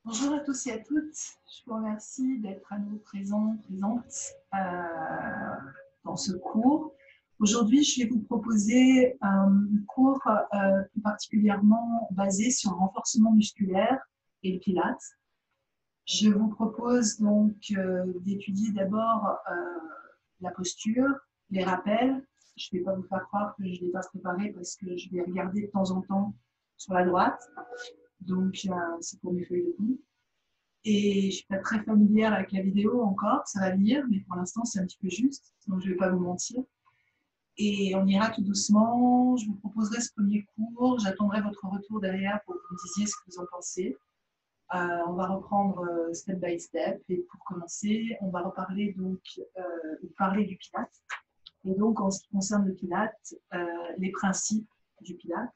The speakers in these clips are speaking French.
Bonjour à tous et à toutes. Je vous remercie d'être à nouveau présents, présentes dans ce cours. Aujourd'hui, je vais vous proposer un cours plus particulièrement basé sur le renforcement musculaire et le pilates. Je vous propose donc d'étudier d'abord la posture, les rappels. Je ne vais pas vous faire croire que je ne l'ai pas préparé parce que je vais regarder de temps en temps sur la droite. Donc, c'est pour mes feuilles de route. Et je ne suis pas très familière avec la vidéo encore, ça va venir, mais pour l'instant, c'est un petit peu juste, donc je ne vais pas vous mentir. Et on ira tout doucement. Je vous proposerai ce premier cours. J'attendrai votre retour derrière pour que vous me disiez ce que vous en pensez. On va reprendre step by step. Et pour commencer, on va reparler donc, parler du Pilates. Et donc, en ce qui concerne le Pilates, les principes du Pilates,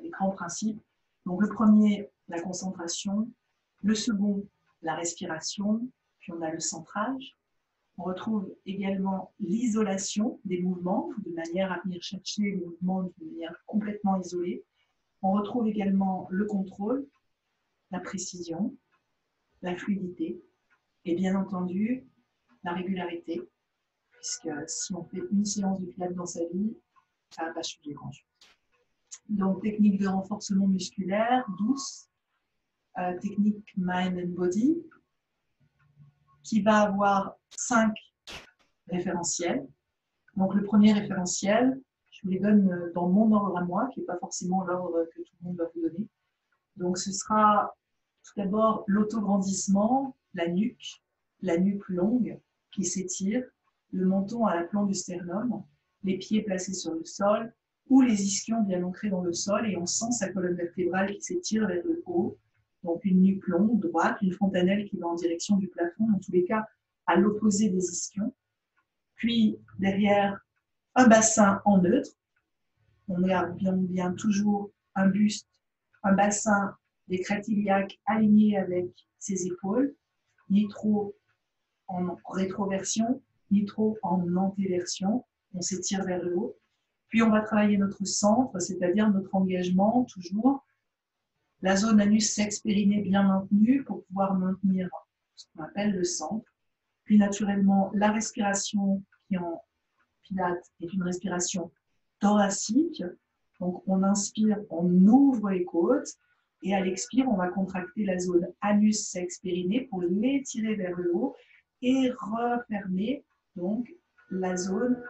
les grands principes. Donc, le premier, la concentration. Le second, la respiration. Puis on a le centrage. On retrouve également l'isolation des mouvements, de manière à venir chercher les mouvements de manière complètement isolée. On retrouve également le contrôle, la précision, la fluidité et bien entendu la régularité, puisque si on fait une séance de pilates dans sa vie, ça ne va pas changer grand-chose. Donc, technique de renforcement musculaire douce, technique mind and body, qui va avoir 5 référentiels. Donc, le premier référentiel, je vous les donne dans mon ordre à moi, qui n'est pas forcément l'ordre que tout le monde va vous donner. Donc, ce sera tout d'abord l'autograndissement, la nuque longue qui s'étire, le menton à l'aplomb du sternum, les pieds placés sur le sol ou les ischions bien ancrés dans le sol et on sent sa colonne vertébrale qui s'étire vers le haut. Donc, une nuque longue, droite, une fontanelle qui va en direction du plafond, dans tous les cas à l'opposé des ischions. Puis, derrière, un bassin en neutre. On garde bien toujours un buste, un bassin, des crêtes iliaques alignés avec ses épaules, ni trop en rétroversion, ni trop en antéversion. On s'étire vers le haut. Puis, on va travailler notre centre, c'est-à-dire notre engagement, toujours. La zone anus-sexe-périnée bien maintenue pour pouvoir maintenir ce qu'on appelle le centre. Puis, naturellement, la respiration qui en Pilates est une respiration thoracique. Donc, on inspire, on ouvre les côtes et à l'expire, on va contracter la zone anus-sexe-périnée pour l'étirer vers le haut et refermer donc la zone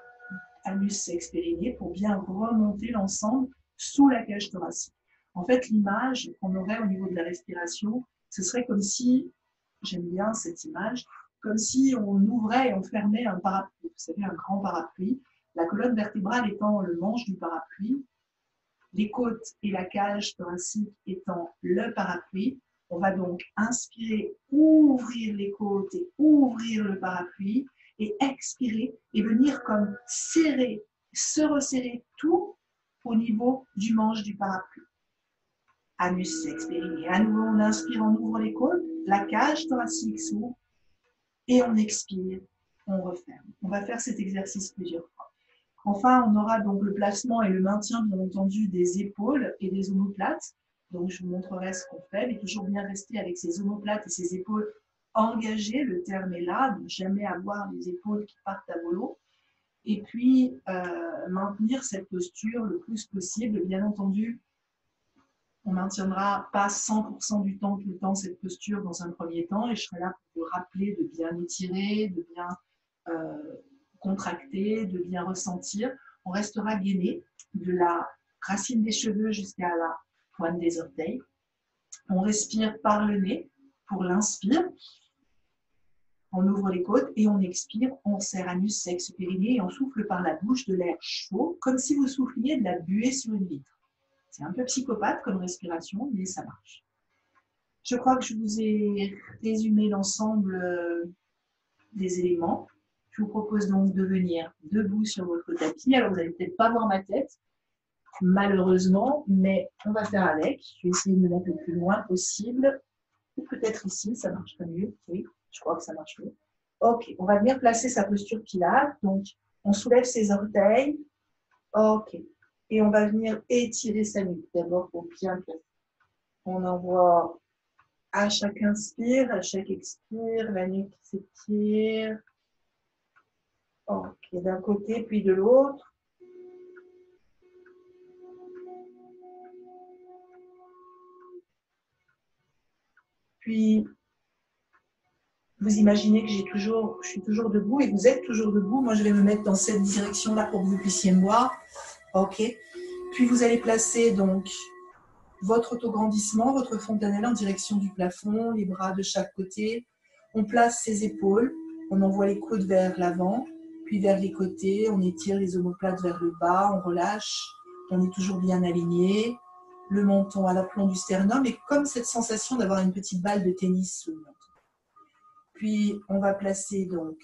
anus-sexe-périnée pour bien remonter l'ensemble sous la cage thoracique. En fait, l'image qu'on aurait au niveau de la respiration, ce serait comme si, j'aime bien cette image, comme si on ouvrait et on fermait un parapluie. Vous savez, un grand parapluie. La colonne vertébrale étant le manche du parapluie, les côtes et la cage thoracique étant le parapluie. On va donc inspirer, ouvrir les côtes et ouvrir le parapluie et expirer et venir comme serrer, se resserrer tout au niveau du manche du parapluie. Anus expériné. À nouveau, on inspire, on ouvre les côtes, la cage thoracique s'ouvre et on expire, on referme. On va faire cet exercice plusieurs fois. Enfin, on aura donc le placement et le maintien, bien entendu, des épaules et des omoplates. Donc, je vous montrerai ce qu'on fait, mais toujours bien rester avec ses omoplates et ses épaules engagées. Le terme est là, ne jamais avoir les épaules qui partent à volo. Et puis, maintenir cette posture le plus possible. Bien entendu, on ne maintiendra pas 100% du temps, tout le temps, cette posture dans un premier temps. Et je serai là pour vous rappeler de bien étirer, de bien contracter, de bien ressentir. On restera gainé de la racine des cheveux jusqu'à la pointe des orteils. On respire par le nez pour l'inspire. On ouvre les côtes et on expire. On serre anus, sexe, périnée et on souffle par la bouche de l'air chaud, comme si vous souffliez de la buée sur une vitre. C'est un peu psychopathe comme respiration, mais ça marche. Je crois que je vous ai résumé l'ensemble des éléments. Je vous propose donc de venir debout sur votre tapis. Alors, vous n'allez peut-être pas voir ma tête, malheureusement, mais on va faire avec. Je vais essayer de me mettre le plus loin possible. Ou peut-être ici, ça marcherait mieux. Oui, je crois que ça marche mieux. Ok, on va venir placer sa posture pilates. Donc, on soulève ses orteils. Ok. Et on va venir étirer sa nuque. D'abord, pour bien placer. On envoie À chaque inspire, à chaque expire, la nuque s'étire. Ok, d'un côté puis de l'autre. Puis, vous imaginez que je suis toujours debout et vous êtes toujours debout. Moi, je vais me mettre dans cette direction-là pour que vous puissiez me voir. Ok. Puis, vous allez placer donc votre autograndissement, votre fontanelle en direction du plafond, les bras de chaque côté. On place ses épaules, on envoie les coudes vers l'avant, puis vers les côtés, on étire les omoplates vers le bas, on relâche, on est toujours bien aligné, le menton à l'aplomb du sternum, et comme cette sensation d'avoir une petite balle de tennis sous le menton. Puis on va placer donc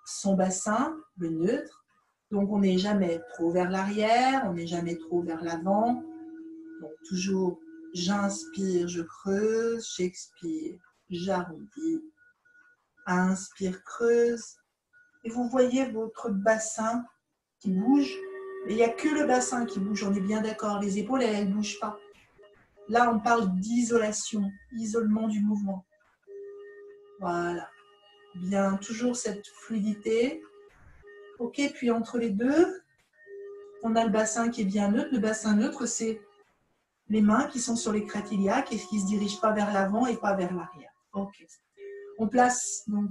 son bassin, le neutre, donc on n'est jamais trop vers l'arrière, on n'est jamais trop vers l'avant, donc toujours j'inspire, je creuse, j'expire, j'arrondis, inspire, creuse, et vous voyez votre bassin qui bouge, mais il n'y a que le bassin qui bouge, on est bien d'accord, les épaules elles ne bougent pas. Là on parle d'isolation, isolement du mouvement. Voilà, bien, toujours cette fluidité. Ok, puis entre les deux, on a le bassin qui est bien neutre. Le bassin neutre, c'est les mains qui sont sur les crêtes iliaques et qui ne se dirigent pas vers l'avant et pas vers l'arrière. Ok. On place donc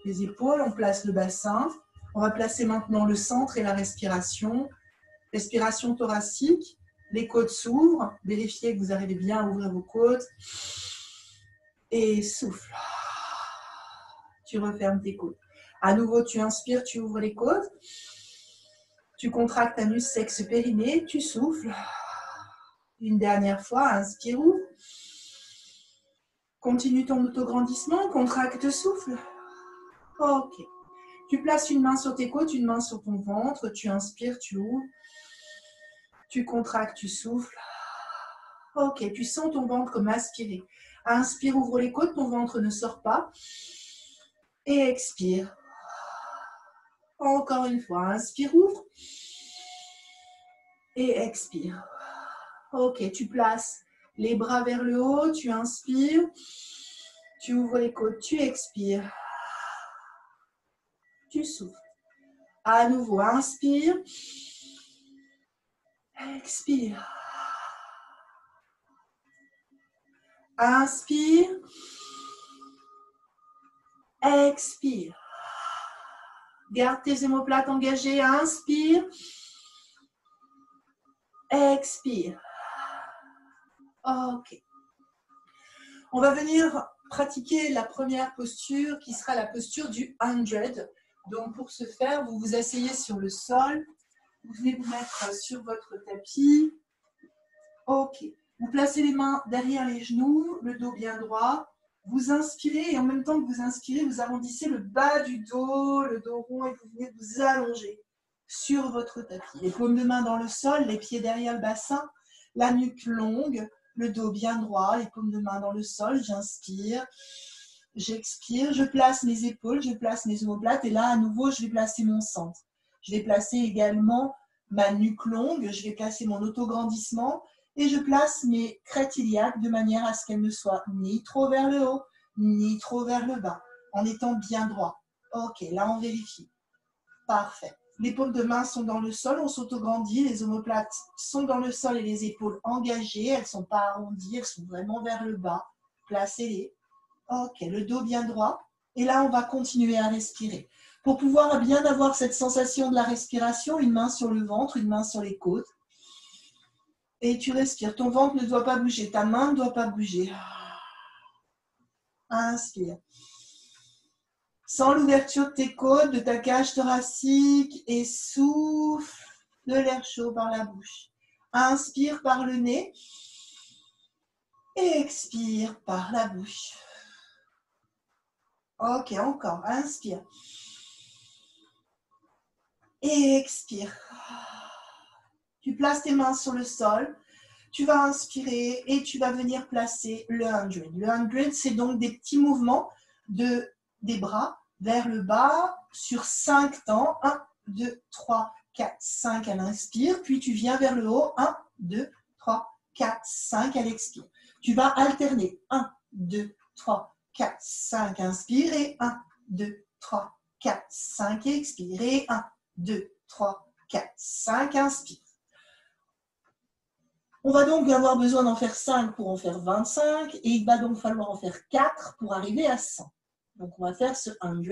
les épaules, on place le bassin. On va placer maintenant le centre et la respiration. Respiration thoracique, les côtes s'ouvrent. Vérifiez que vous arrivez bien à ouvrir vos côtes. Et souffle. Tu refermes tes côtes. À nouveau, tu inspires, tu ouvres les côtes. Tu contractes anus, sexe, périnée. Tu souffles. Une dernière fois, inspire, ouvre. Continue ton autograndissement, contracte, souffle. Ok. Tu places une main sur tes côtes, une main sur ton ventre. Tu inspires, tu ouvres. Tu contractes, tu souffles. Ok, tu sens ton ventre comme aspirer. Inspire, ouvre les côtes, ton ventre ne sort pas. Et expire. Encore une fois, inspire, ouvre. Et expire. Ok, tu places les bras vers le haut, tu inspires. Tu ouvres les côtes, tu expires. Tu souffles. À nouveau, inspire. Expire. Inspire. Expire. Garde tes omoplates engagées. Inspire. Expire. Ok. On va venir pratiquer la première posture qui sera la posture du 100. Donc pour ce faire, vous vous asseyez sur le sol. Vous venez vous mettre sur votre tapis. Ok. Vous placez les mains derrière les genoux, le dos bien droit. Vous inspirez et en même temps que vous inspirez, vous arrondissez le bas du dos, le dos rond et vous venez vous allonger sur votre tapis. Les paumes de main dans le sol, les pieds derrière le bassin, la nuque longue, le dos bien droit, les paumes de main dans le sol. J'inspire, j'expire, je place mes épaules, je place mes omoplates et là à nouveau je vais placer mon centre. Je vais placer également ma nuque longue, je vais placer mon autograndissement. Et je place mes crêtes iliaques de manière à ce qu'elles ne soient ni trop vers le haut, ni trop vers le bas, en étant bien droit. Ok, là on vérifie. Parfait. Les paumes de main sont dans le sol, on s'autograndit, les omoplates sont dans le sol et les épaules engagées, elles ne sont pas arrondies, elles sont vraiment vers le bas. Placez-les. Ok, le dos bien droit. Et là, on va continuer à respirer. Pour pouvoir bien avoir cette sensation de la respiration, une main sur le ventre, une main sur les côtes. Et tu respires. Ton ventre ne doit pas bouger. Ta main ne doit pas bouger. Inspire. Sens l'ouverture de tes côtes, de ta cage thoracique et souffle de l'air chaud par la bouche. Inspire par le nez et expire par la bouche. Ok, encore. Inspire. Et expire. Tu places tes mains sur le sol. Tu vas inspirer et tu vas venir placer le 100. Le 100, c'est donc des petits mouvements des bras vers le bas sur 5 temps. 1, 2, 3, 4, 5 à l'inspire. Puis tu viens vers le haut. 1, 2, 3, 4, 5 à l'expire. Tu vas alterner. 1, 2, 3, 4, 5. Inspirez. 1, 2, 3, 4, 5. Expirez. 1, 2, 3, 4, 5. Inspire. On va donc avoir besoin d'en faire 5 pour en faire 25 et il va donc falloir en faire 4 pour arriver à 100. Donc on va faire ce 100.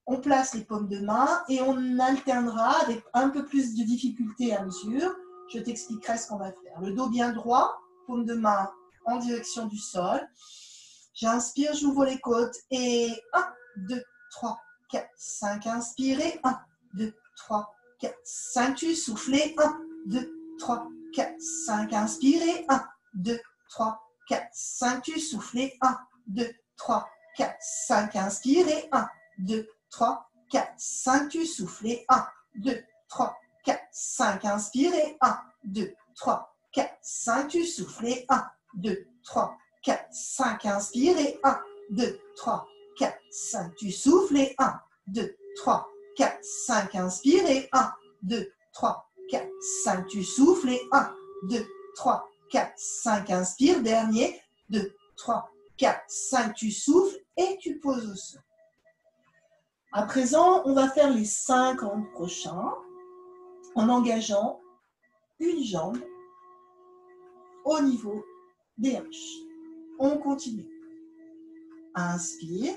On place les paumes de main et on alternera avec un peu plus de difficulté à mesure. Je t'expliquerai ce qu'on va faire. Le dos bien droit, paume de main en direction du sol. J'inspire, j'ouvre les côtes et 1, 2, 3, 4, 5. Inspirez. 1, 2, 3, 4, 5. Tu soufflez. 1, 2, 3, 4, 5. Inspirez. 1, 2, 3, 4, 5. Tu soufflez. 1, 2, 3, 4, 5. Inspirez. 1, 2, 3, 4, 5. Tu soufflez. 1, 2, 3, 4, 5. Inspirez. 1, 2, 3, 4, 5. Tu soufflez. 1, 2, 3, 4, 5. Inspirez. 1, 2, 3, 4, 5. Tu soufflez. 1, 2, 3, 4, 5. Inspirez. 1, 2, 3, 4, 5. Tu souffles. 1, 2, 3, 4, 5. Inspire. Dernier. 2, 3, 4, 5. Tu souffles et tu poses au sol. À présent, on va faire les 50 prochains en engageant une jambe au niveau des hanches. On continue. Inspire.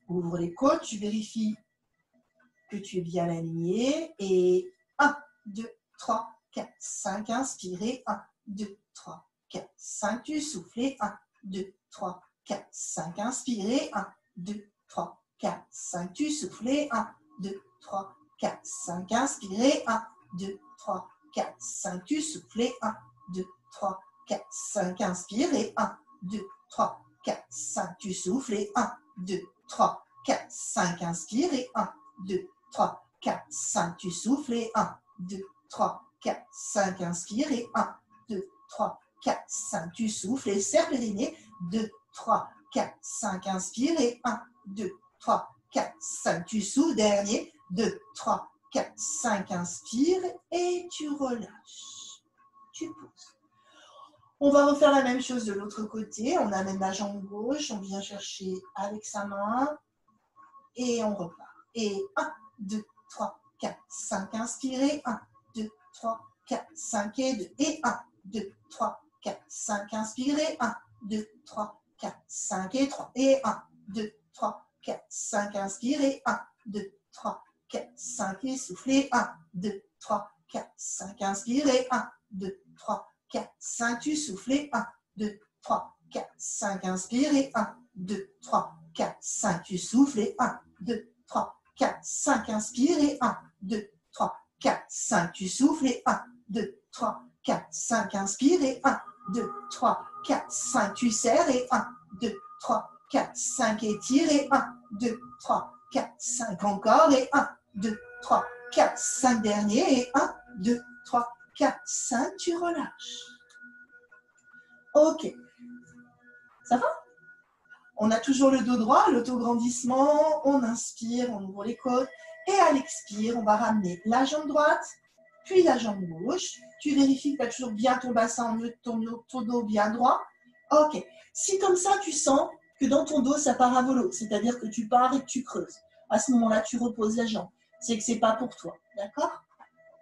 Ouvre les côtes. Tu vérifies que tu es bien aligné. Et 1, 2, 3, 4, 5. Inspirez. 1, 2, 3, 4, 5. Tu souffles. 1, 2, 3, 4, 5. Inspirez. 1, 2, 3, 4, 5. Tu souffles. 1, 2, 3, 4, 5. Inspirez. 1, 2, 3, 4, 5. Tu souffles. 1, 2, 3, 4, 5. Inspirez. 1, 2, 3, 4, 5. Tu souffles. 1, 2, 3, 4, 5. Inspirez. 1, 2, 3, 4, 5. Tu souffles. 1, 2, 3, 4, 5. Inspirez. 1, 2, 3, 4, 5. Tu souffles. Serre périnée. 2, 3, 4, 5. Inspirez. 1, 2, 3, 4, 5. Tu souffles. Dernier. 2, 3, 4, 5. Inspire et tu relâches. Tu poses. On va refaire la même chose de l'autre côté. On amène la jambe gauche. On vient chercher avec sa main. Et on repart. Et 1, 2, 3, 4, 5. Inspirez. 1, 2, 3, 4, 5 et 2. Et 1, 2, 3, 4, 5. Inspirez. 1, 2, 3, 4, 5 et 3. Et 1, 2, 3, 4, 5. Inspirez. 1, 2, 3, 4, 5 et soufflez. 1, 2, 3, 4, 5. Inspirez. 1, 2, 3, 4, 5. Tu souffles. 1, 2, 3, 4, 5. Inspirez. 1, 2, 3, 4, 5. Tu souffles. 1, 2, 3, 4, 5. Inspirez. 1, 2, 3, 4, 5. Tu souffles. 1, 2, 3, 4, 5. Inspirez. 1, 2, 3, 4, 5. Tu serres. Et 1, 2, 3, 4, 5. Étirez. 1, 2, 3, 4, 5. Encore. Et 1, 2, 3, 4, 5. Dernier. Et 1, 2, 3, 4, 5. Tu relâches. Ok. Ça va? On a toujours le dos droit, l'autograndissement. On inspire, on ouvre les côtes. Et à l'expire, on va ramener la jambe droite, puis la jambe gauche. Tu vérifies que tu as toujours bien ton bassin, ton dos bien droit. Ok. Si comme ça, tu sens que dans ton dos, ça part à volo, c'est-à-dire que tu pars et que tu creuses, à ce moment-là, tu reposes la jambe. C'est que ce n'est pas pour toi. D'accord?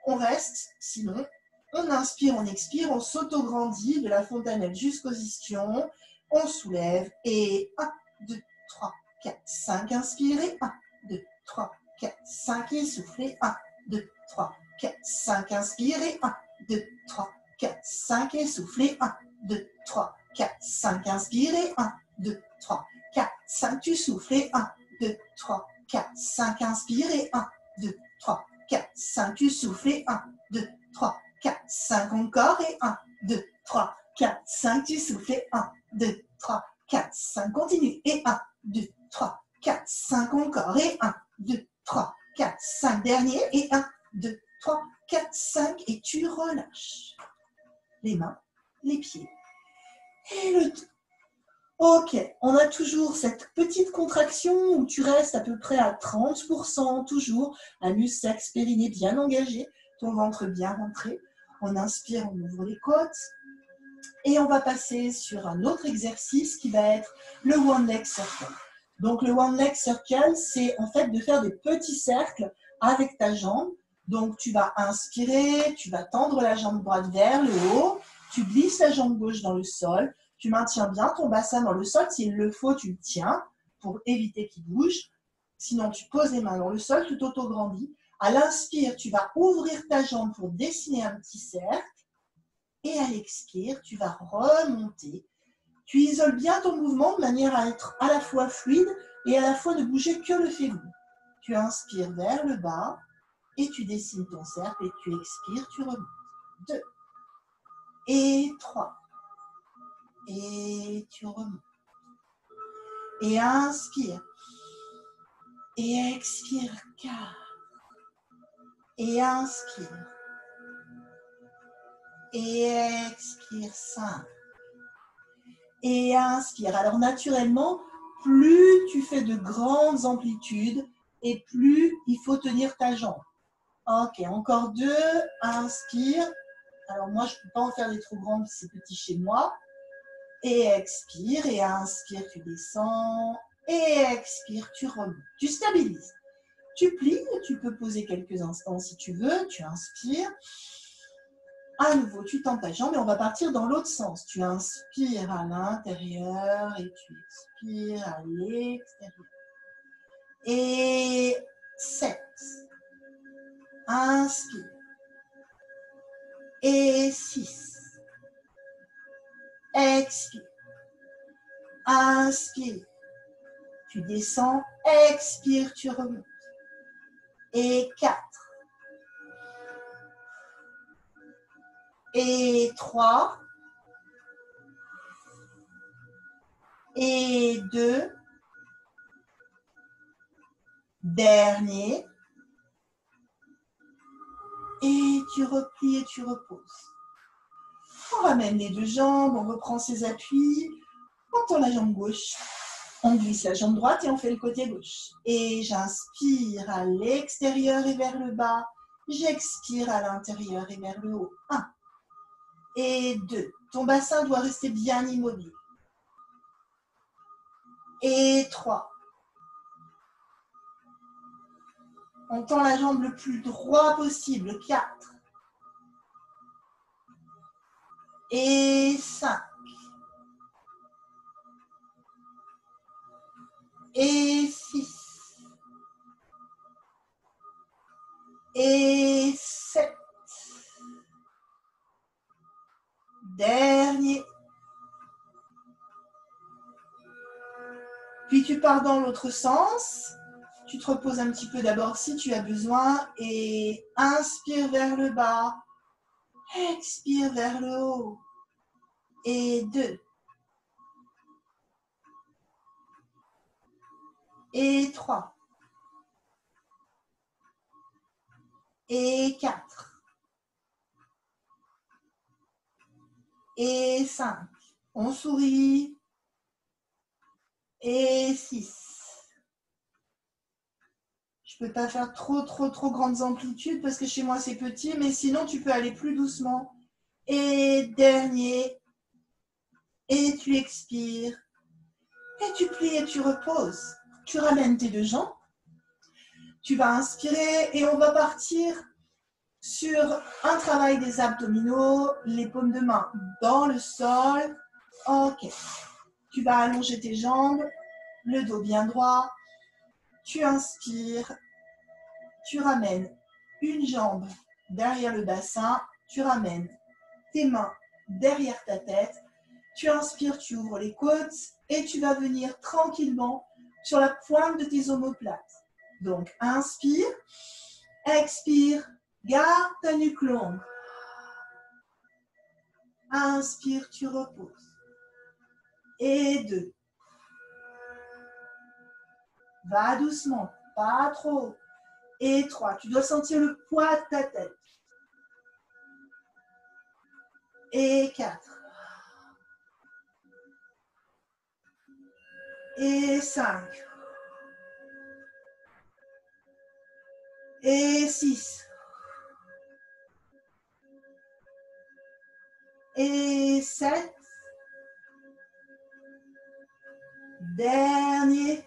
On reste, sinon, on inspire, on expire, on s'autograndit de la fontanelle jusqu'aux ischions. On soulève et 1, 2, 3, 4, 5. Inspirez. 1, 2, 3, 4, 5. Et soufflez. 1, 2, 3, 4, 5. Inspirez. 1, 2, 3, 4, 5. Et soufflez. 1, 2, 3, 4, 5. Inspirez. 1, 2, 3, 4, 5. Tu souffles. 1, 2, 3, 4, 5. Inspirez. 1, 2, 3, 4, 5. Tu souffles. 1, 2, 3, 4, 5. Encore. Et 1, 2, 3, 4, 5. Tu souffles. 1, 2, 3, 4, 5. Continue. Et 1, 2, 3, 4, 5. Encore. Et 1, 2, 3, 4, 5. Dernier. Et 1, 2, 3, 4, 5. Et tu relâches. Les mains, les pieds et le dos. Ok, on a toujours cette petite contraction où tu restes à peu près à 30%, toujours. Anus, sexe, périnée bien engagé, ton ventre bien rentré. On inspire, on ouvre les côtes. Et on va passer sur un autre exercice qui va être le One Leg Circle. Donc le One Leg Circle, c'est en fait de faire des petits cercles avec ta jambe. Donc tu vas inspirer, tu vas tendre la jambe droite vers le haut, tu glisses la jambe gauche dans le sol, tu maintiens bien ton bassin dans le sol. S'il le faut, tu le tiens pour éviter qu'il bouge. Sinon, tu poses les mains dans le sol, tu t'auto-grandis. À l'inspire, tu vas ouvrir ta jambe pour dessiner un petit cercle. Et à l'expire, tu vas remonter. Tu isoles bien ton mouvement de manière à être à la fois fluide et à la fois ne bouger que le fémur. Tu inspires vers le bas et tu dessines ton cercle et tu expires, tu remontes. 2 et 3 et tu remontes. Et inspire et expire 4 et inspire et expire 5 et inspire. Alors naturellement, plus tu fais de grandes amplitudes et plus il faut tenir ta jambe. Ok, encore 2, inspire. Alors moi, je ne peux pas en faire des trop grandes, c'est petit chez moi. Et expire, et inspire, tu descends. Et expire, tu remontes. Tu stabilises. Tu plies, tu peux poser quelques instants si tu veux. Tu inspires. À nouveau, tu tends ta jambe et on va partir dans l'autre sens. Tu inspires à l'intérieur et tu expires à l'extérieur. Et 7. Inspire. Et 6. Expire. Inspire. Tu descends. Expire, tu remontes. Et 4. Et 3. Et 2. Dernier. Et tu replies et tu reposes. On ramène les deux jambes, on reprend ses appuis. On tend la jambe gauche. On glisse la jambe droite et on fait le côté gauche. Et j'inspire à l'extérieur et vers le bas. J'expire à l'intérieur et vers le haut. 1. Et 2. Ton bassin doit rester bien immobile. Et 3. On tend la jambe le plus droit possible. 4. Et 5. Et 6. Et 7. Dernier. Puis tu pars dans l'autre sens. Tu te reposes un petit peu d'abord si tu as besoin. Et inspire vers le bas. Expire vers le haut. Et 2. Et 3. Et 4. Et 5. On sourit. Et 6. Je ne peux pas faire trop grandes amplitudes parce que chez moi c'est petit, mais sinon tu peux aller plus doucement. Et dernier. Et tu expires. Et tu plies et tu reposes. Tu ramènes tes deux jambes. Tu vas inspirer et on va partir sur un travail des abdominaux, les paumes de main dans le sol. Ok. Tu vas allonger tes jambes, le dos bien droit. Tu inspires. Tu ramènes une jambe derrière le bassin. Tu ramènes tes mains derrière ta tête. Tu inspires, tu ouvres les côtes et tu vas venir tranquillement sur la pointe de tes omoplates. Donc, inspire, expire, garde ta nuque longue. Inspire, tu reposes. Et 2. Va doucement, pas trop. Et 3. Tu dois sentir le poids de ta tête. Et 4. Et 5. Et 6. Et 7. Dernier.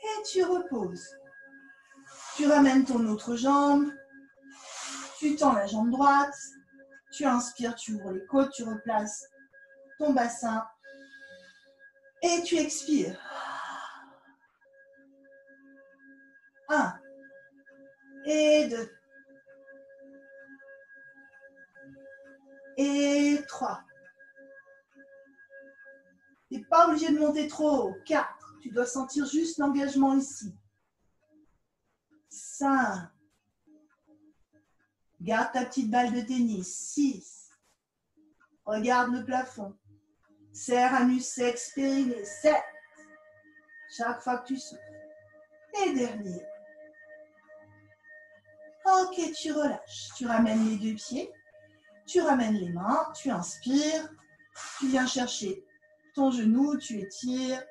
Et tu reposes. Tu ramènes ton autre jambe. Tu tends la jambe droite. Tu inspires, tu ouvres les côtes, tu replaces ton bassin. Et tu expires. 1. Et 2. Et 3. Tu n'es pas obligé de monter trop haut. 4. Tu dois sentir juste l'engagement ici. 5. Garde ta petite balle de tennis. 6. Regarde le plafond. Serre anus, sexe, périnée. 7. Chaque fois que tu souffles. Et dernier. Ok, tu relâches. Tu ramènes les deux pieds. Tu ramènes les mains. Tu inspires. Tu viens chercher ton genou. Tu étires.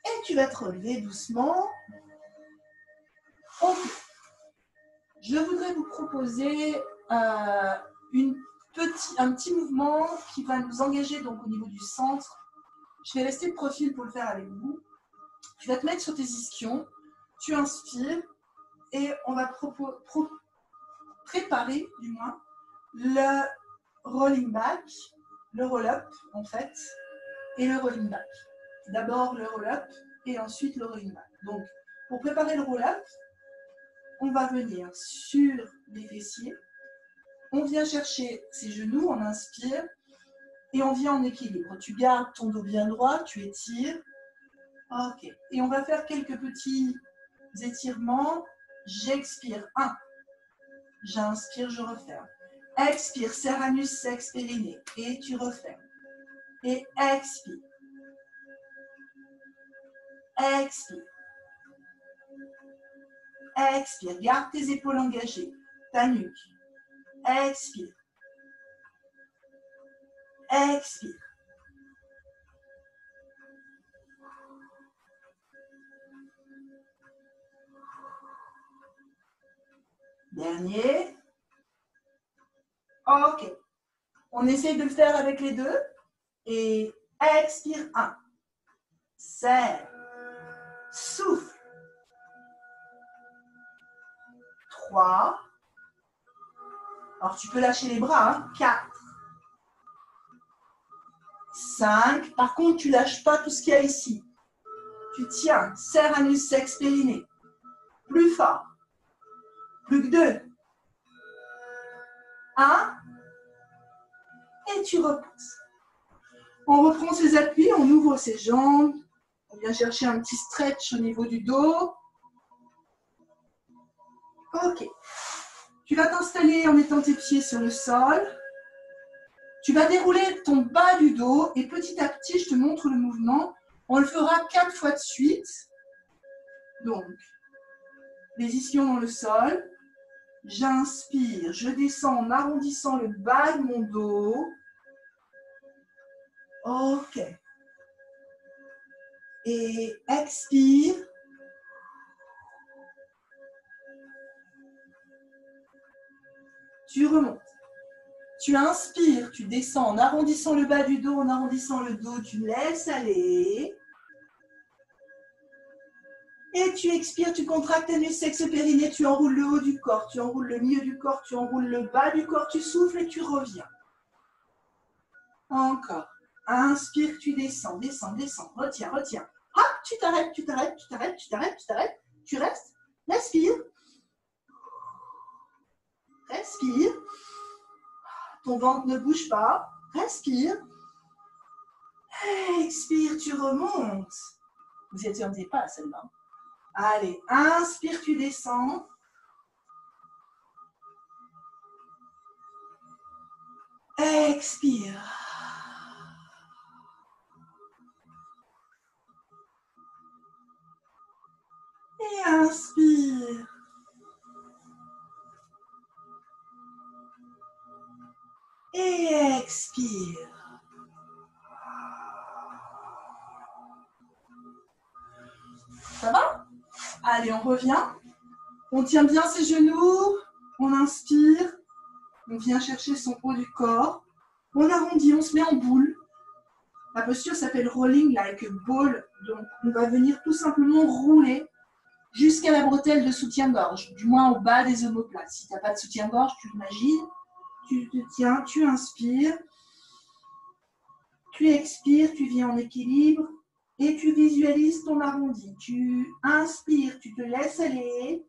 Et tu vas te relever doucement. Ok. Je voudrais vous proposer un petit mouvement qui va nous engager donc au niveau du centre. Je vais rester de profil pour le faire avec vous. Tu vas te mettre sur tes ischions. Tu inspires. Et on va préparer, du moins, le rolling back, le roll-up, en fait, et le rolling back. D'abord le roll-up, et ensuite le rolling back. Donc, pour préparer le roll-up, on va venir sur les fessiers. On vient chercher ses genoux, on inspire, et on vient en équilibre. Tu gardes ton dos bien droit, tu étires. Ok. Et on va faire quelques petits étirements. J'expire. 1. J'inspire, je referme. Expire, serre anus, sexe, périnée. Et tu refermes. Et expire. Expire. Expire. Garde tes épaules engagées. Ta nuque. Expire. Expire. Dernier. Ok. On essaye de le faire avec les deux. Et expire. 1. Serre. Souffle. 3. Alors tu peux lâcher les bras. 4. 5. Par contre, tu ne lâches pas tout ce qu'il y a ici. Tu tiens. Serre anus, sexe, périnée. Plus fort. Plus que 2. 1. Et tu reposes. On reprend ses appuis, on ouvre ses jambes. On vient chercher un petit stretch au niveau du dos. Ok. Tu vas t'installer en mettant tes pieds sur le sol. Tu vas dérouler ton bas du dos et petit à petit, je te montre le mouvement. On le fera 4 fois de suite. Donc, les ischions dans le sol. J'inspire, je descends en arrondissant le bas de mon dos. Ok. Et expire. Tu remontes. Tu inspires, tu descends en arrondissant le bas du dos, en arrondissant le dos, tu laisses aller. Et tu expires, tu contractes anus, sexe, périnée, tu enroules le haut du corps, tu enroules le milieu du corps, tu enroules le bas du corps, tu souffles et tu reviens. Encore. Inspire, tu descends, descends, descends, retiens, retiens. Hop, tu t'arrêtes, tu t'arrêtes, tu t'arrêtes, tu t'arrêtes, tu t'arrêtes, tu restes, respire. Respire. Ton ventre ne bouge pas. Respire. Expire, tu remontes. Vous n'y attendiez pas à celle-là. Allez, inspire, tu descends. Expire. Et inspire. Et expire. Ça va? Allez, on revient. On tient bien ses genoux. On inspire. On vient chercher son haut du corps. On arrondit, on se met en boule. La posture s'appelle rolling like a ball. Donc, on va venir tout simplement rouler jusqu'à la bretelle de soutien-gorge, du moins au bas des omoplates. Si tu n'as pas de soutien-gorge, tu imagines, tu te tiens, tu inspires, tu expires, tu viens en équilibre et tu visualises ton arrondi. Tu inspires, tu te laisses aller,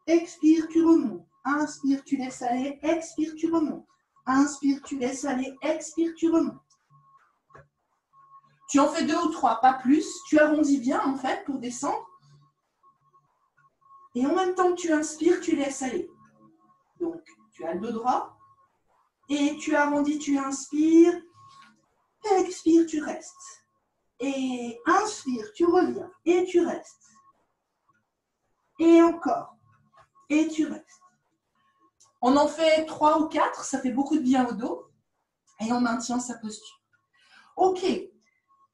expire, tu remontes. Inspire, tu laisses aller, expire, tu remontes. Inspire, tu laisses aller, expire, tu remontes. Tu en fais 2 ou 3, pas plus. Tu arrondis bien en fait pour descendre. Et en même temps que tu inspires, tu laisses aller. Donc, tu as le dos droit. Et tu arrondis, tu inspires. Expire, tu restes. Et inspire, tu reviens. Et tu restes. Et encore. Et tu restes. On en fait 3 ou 4, ça fait beaucoup de bien au dos. Et on maintient sa posture. Ok,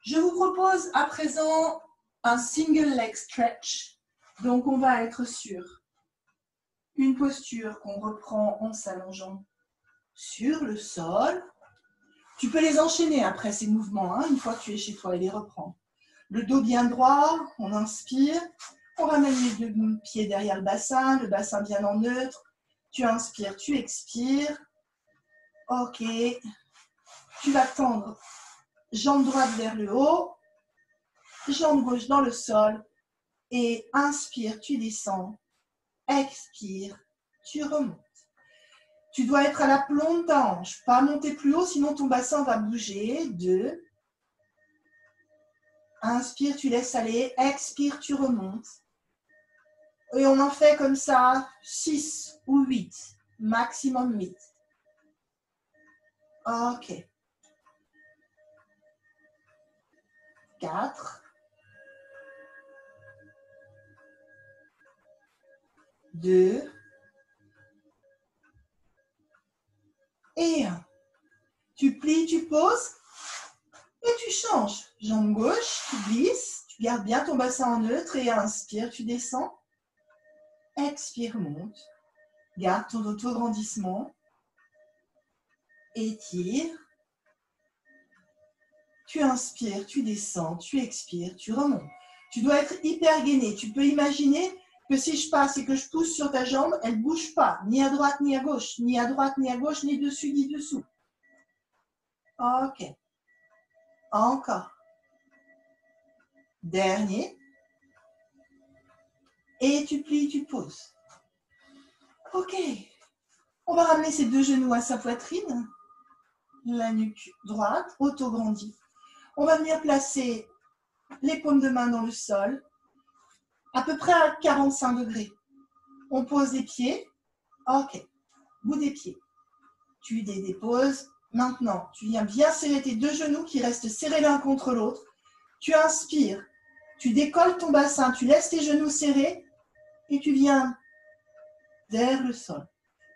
je vous propose à présent un single leg stretch. Donc on va être sur une posture qu'on reprend en s'allongeant sur le sol. Tu peux les enchaîner après ces mouvements, hein, une fois que tu es chez toi et les reprendre. Le dos bien droit, on inspire. On ramène les 2 pieds derrière le bassin bien en neutre. Tu inspires, tu expires. Ok. Tu vas tendre jambe droite vers le haut, jambe gauche dans le sol. Et inspire, tu descends. Expire, tu remontes. Tu dois être à la plombe de ta hanche, pas monter plus haut, sinon ton bassin va bouger. 2. Inspire, tu laisses aller. Expire, tu remontes. Et on en fait comme ça 6 ou 8, maximum 8. Ok. 4. 2. Et 1. Tu plies, tu poses et tu changes. Jambe gauche, tu glisses, tu gardes bien ton bassin en neutre et inspire, tu descends. Expire, monte. Garde ton auto-grandissement. Étire. Tu inspires, tu descends, tu expires, tu remontes. Tu dois être hyper gainé. Tu peux imaginer que si je passe et que je pousse sur ta jambe, elle ne bouge pas, ni à droite, ni à gauche, ni à droite, ni à gauche, ni dessus, ni dessous. Ok. Encore. Dernier. Et tu plies, tu poses. Ok. On va ramener ces 2 genoux à sa poitrine. La nuque droite, auto-grandie. On va venir placer les paumes de main dans le sol, à peu près à 45 degrés. On pose les pieds. Ok. Bout des pieds. Tu déposes. Maintenant, tu viens bien serrer tes 2 genoux qui restent serrés l'un contre l'autre. Tu inspires. Tu décolles ton bassin. Tu laisses tes genoux serrés. Et tu viens vers le sol.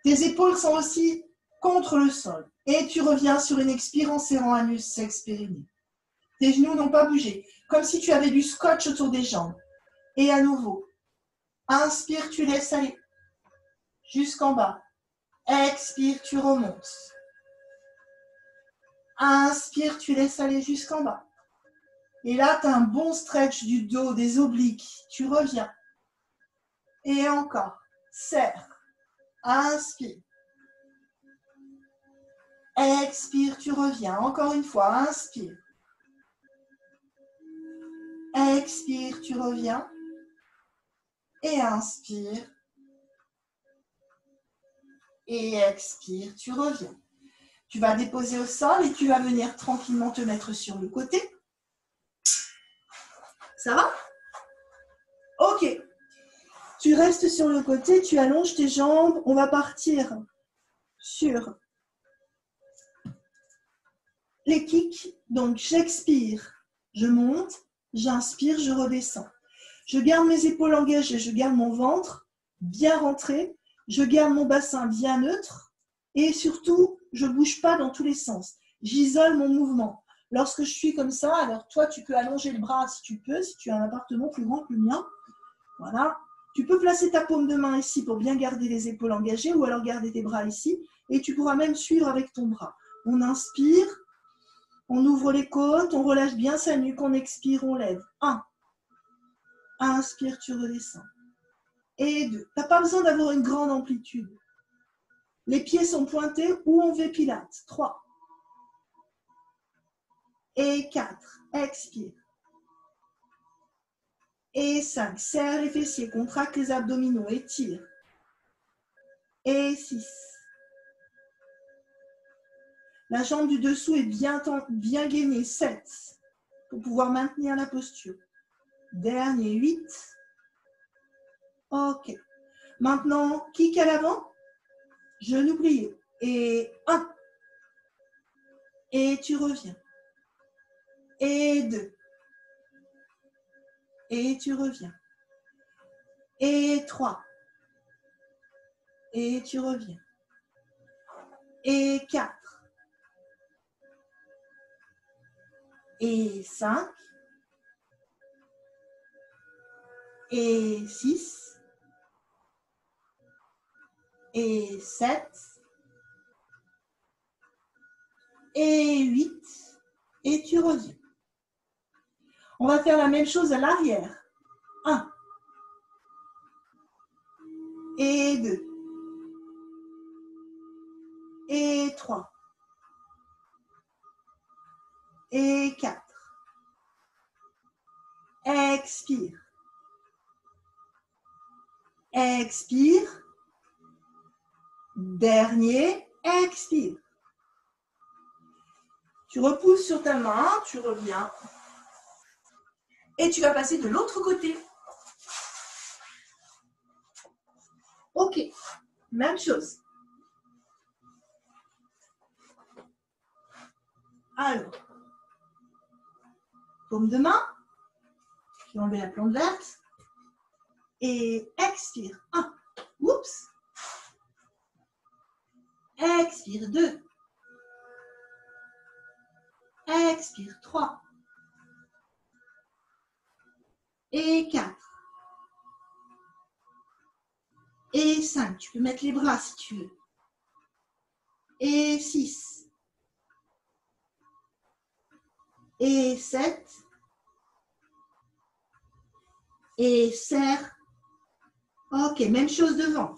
Tes épaules sont aussi contre le sol. Et tu reviens sur une expire en serrant anus, sexe, périnée. Tes genoux n'ont pas bougé. Comme si tu avais du scotch autour des jambes. Et à nouveau. Inspire, tu laisses aller. Jusqu'en bas. Expire, tu remontes. Inspire, tu laisses aller jusqu'en bas. Et là, tu as un bon stretch du dos, des obliques. Tu reviens. Et encore. Serre. Inspire. Expire, tu reviens. Encore une fois, inspire. Expire, tu reviens. Et inspire. Et expire, tu reviens. Tu vas déposer au sol et tu vas venir tranquillement te mettre sur le côté. Ça va? Ok. Tu restes sur le côté, tu allonges tes jambes. On va partir sur les kicks. Donc, j'expire, je monte, j'inspire, je redescends. Je garde mes épaules engagées, je garde mon ventre bien rentré, je garde mon bassin bien neutre et surtout, je ne bouge pas dans tous les sens. J'isole mon mouvement. Lorsque je suis comme ça, alors toi, tu peux allonger le bras si tu peux, si tu as un appartement plus grand que le mien. Voilà. Tu peux placer ta paume de main ici pour bien garder les épaules engagées ou alors garder tes bras ici. Et tu pourras même suivre avec ton bras. On inspire, on ouvre les côtes, on relâche bien sa nuque, on expire, on lève. 1. Inspire, tu redescends. Et 2. Tu n'as pas besoin d'avoir une grande amplitude. Les pieds sont pointés ou on V pilates. 3. Et 4. Expire. Et 5. Serre les fessiers, contracte les abdominaux, étire. Et 6. La jambe du dessous est bien gainée. 7. Pour pouvoir maintenir la posture. Dernier, 8. Ok. Maintenant, kick à l'avant. Genou plié. Et 1. Et tu reviens. Et 2. Et tu reviens. Et 3. Et tu reviens. Et 4. Et 5. Et 6. Et 7. Et 8. Et tu reviens. On va faire la même chose à l'arrière. 1. Et 2. Et 3. Et 4. Expire. Expire. Dernier, expire. Tu repousses sur ta main, tu reviens. Et tu vas passer de l'autre côté. Ok, même chose. Alors, paume de main, tu enlèves la plante verte. Et expire. 1. Oups. Expire. 2. Expire. 3. Et 4. Et 5. Tu peux mettre les bras si tu veux. Et 6. Et 7. Et serre. Ok, même chose devant.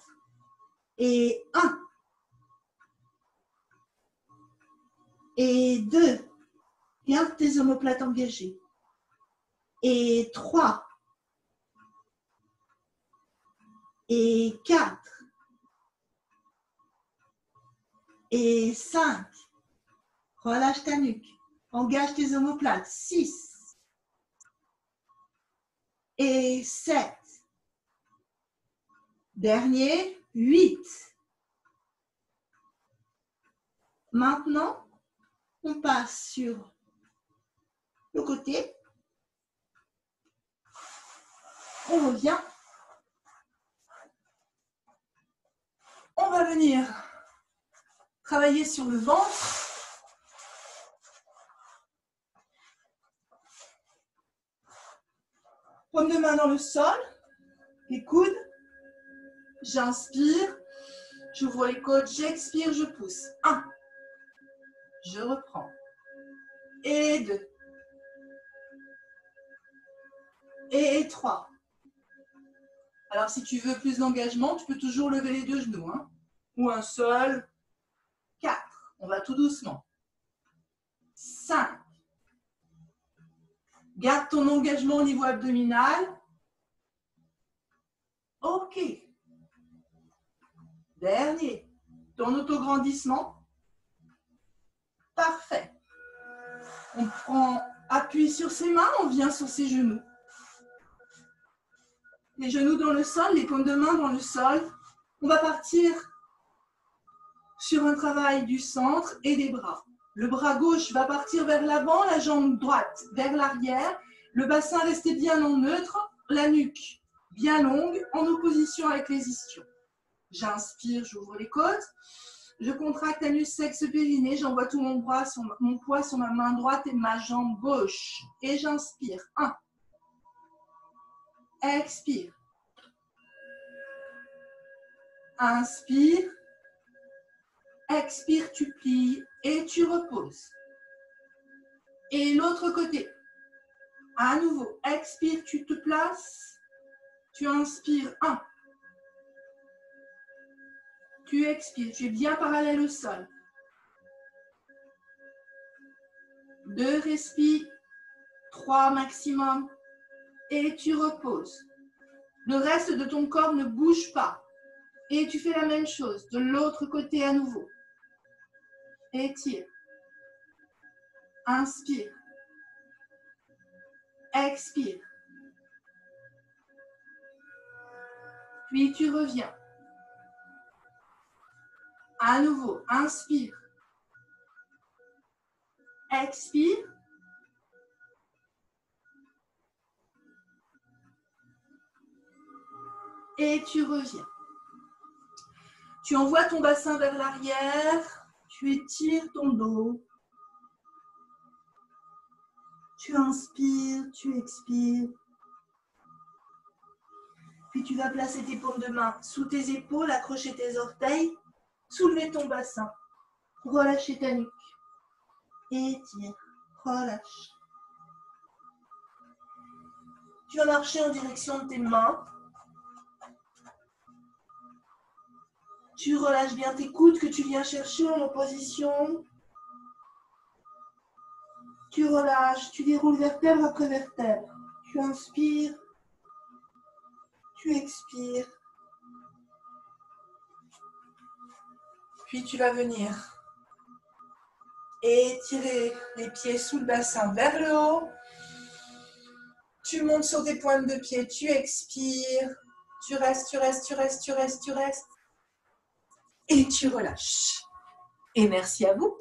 Et 1. Et 2. Garde tes omoplates engagées. Et 3. Et 4. Et 5. Relâche ta nuque. Engage tes omoplates. 6. Et 7. Dernier, 8. Maintenant, on passe sur le côté. On revient. On va venir travailler sur le ventre. Paume de main dans le sol. Les coudes. J'inspire. J'ouvre les côtes. J'expire. Je pousse. 1. Je reprends. Et 2. Et 3. Alors, si tu veux plus d'engagement, tu peux toujours lever les deux genoux. Hein, ou un seul. 4. On va tout doucement. 5. Garde ton engagement au niveau abdominal. Ok. Dernier. Ton autograndissement. Parfait. On prend appui sur ses mains, on vient sur ses genoux. Les genoux dans le sol, les paumes de main dans le sol. On va partir sur un travail du centre et des bras. Le bras gauche va partir vers l'avant, la jambe droite vers l'arrière. Le bassin reste bien en neutre, la nuque bien longue, en opposition avec les ischions. J'inspire, j'ouvre les côtes. Je contracte l'anus sexe périnée, j'envoie tout mon poids sur ma main droite et ma jambe gauche. Et j'inspire. 1. Expire. Inspire. Expire, tu plies et tu reposes. Et l'autre côté. À nouveau, expire, tu te places. Tu inspires 1. Tu expires, tu es bien parallèle au sol. 2, respire. 3 maximum. Et tu reposes. Le reste de ton corps ne bouge pas. Et tu fais la même chose de l'autre côté à nouveau. Étire. Inspire. Expire. Puis tu reviens. À nouveau, inspire. Expire. Et tu reviens. Tu envoies ton bassin vers l'arrière. Tu étires ton dos. Tu inspires, tu expires. Puis tu vas placer tes paumes de main sous tes épaules, accrocher tes orteils, soulever ton bassin, relâcher ta nuque. Étire, relâche. Tu vas marcher en direction de tes mains. Tu relâches bien tes coudes que tu viens chercher en opposition. Tu relâches, tu déroules vertèbre après vertèbre. Tu inspires, tu expires. Puis tu vas venir étirer les pieds sous le bassin vers le haut. Tu montes sur tes pointes de pied, tu expires. Tu restes, tu restes, tu restes, tu restes, tu restes. Et tu relâches. Et merci à vous.